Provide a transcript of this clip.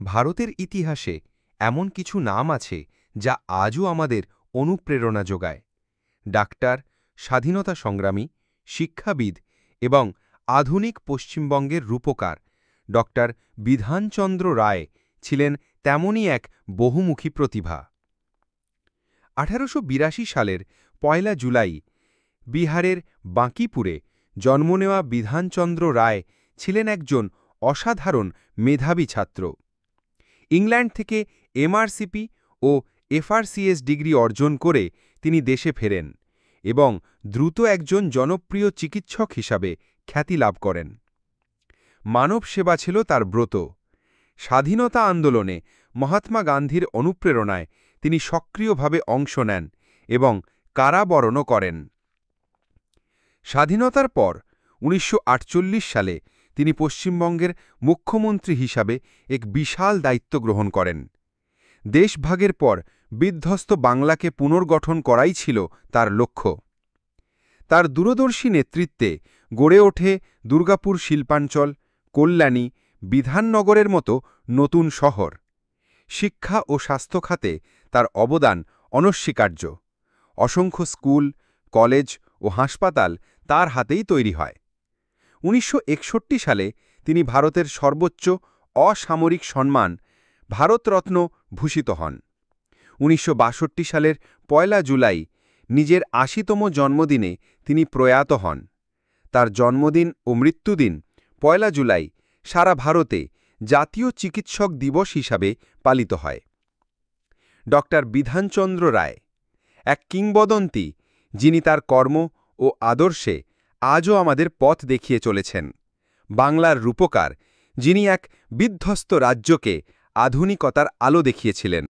ভারতের ইতিহাসে এমন কিছু নাম আছে যা আজও আমাদের অনুপ্রেরণা যোগায়। ডাক্তার, স্বাধীনতা সংগ্রামী, শিক্ষাবিদ এবং আধুনিক পশ্চিমবঙ্গের রূপকার ডক্টর বিধানচন্দ্র রায় ছিলেন তেমনই এক বহুমুখী প্রতিভা। 1882 সালের 1 জুলাই বিহারের বাঁকিপুরে জন্ম নেওয়া বিধানচন্দ্র রায় ছিলেন একজন অসাধারণ মেধাবী ছাত্র। ইংল্যান্ড থেকে এমআরসিপি ও এফআরসিএস ডিগ্রি অর্জন করে তিনি দেশে ফেরেন এবং দ্রুত একজন জনপ্রিয় চিকিৎসক হিসাবে খ্যাতি লাভ করেন। মানব সেবা ছিল তার ব্রত। স্বাধীনতা আন্দোলনে মহাত্মা গান্ধীর অনুপ্রেরণায় তিনি সক্রিয়ভাবে অংশ নেন এবং কারাবরণও করেন। স্বাধীনতার পর 1948 সালে তিনি পশ্চিমবঙ্গের মুখ্যমন্ত্রী হিসাবে এক বিশাল দায়িত্ব গ্রহণ করেন। দেশভাগের পর বিধ্বস্ত বাংলাকে পুনর্গঠন করাই ছিল তার লক্ষ্য। তার দূরদর্শী নেতৃত্বে গড়ে ওঠে দুর্গাপুর শিল্পাঞ্চল, কল্যাণী, বিধাননগরের মতো নতুন শহর। শিক্ষা ও স্বাস্থ্য খাতে তার অবদান অনস্বীকার্য। অসংখ্য স্কুল, কলেজ ও হাসপাতাল তার হাতেই তৈরি হয়। 1961 সালে তিনি ভারতের সর্বোচ্চ অসামরিক সম্মান ভারতরত্ন ভূষিত হন। 1962 সালের 1 জুলাই নিজের 80তম জন্মদিনে তিনি প্রয়াত হন। তার জন্মদিন ও মৃত্যুদিন 1 জুলাই সারা ভারতে জাতীয় চিকিৎসক দিবস হিসাবে পালিত হয়। ডক্টর বিধানচন্দ্র রায় এক কিংবদন্তি, যিনি তার কর্ম ও আদর্শে আজও আমাদের পথ দেখিয়ে চলেছেন। বাংলার রূপকার, যিনি এক বিধ্বস্ত রাজ্যকে আধুনিকতার আলো দেখিয়েছিলেন।